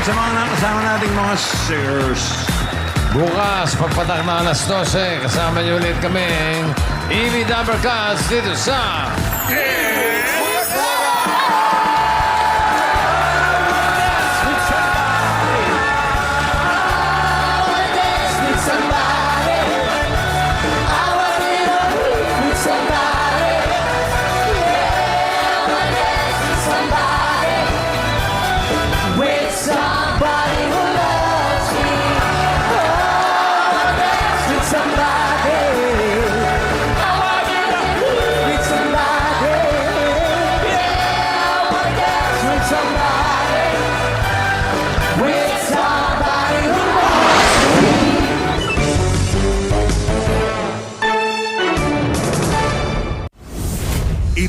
sa mga nakasama nating mga singers. Bukas, pagpatak na alas 12, kasama niyo ulit kaming Ili Dabarkas dito sa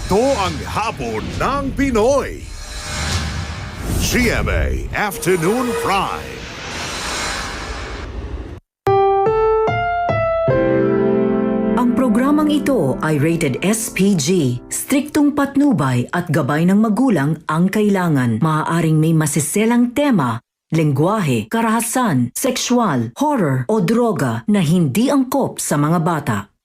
Ito ang hapon ng Pinoy. GMA Afternoon Prime. Ang programang ito ay rated SPG. Striktong patnubay at gabay ng magulang ang kailangan. Maaaring may masiselang tema, lengguwahe, karahasan, sexual, horror o droga na hindi angkop sa mga bata.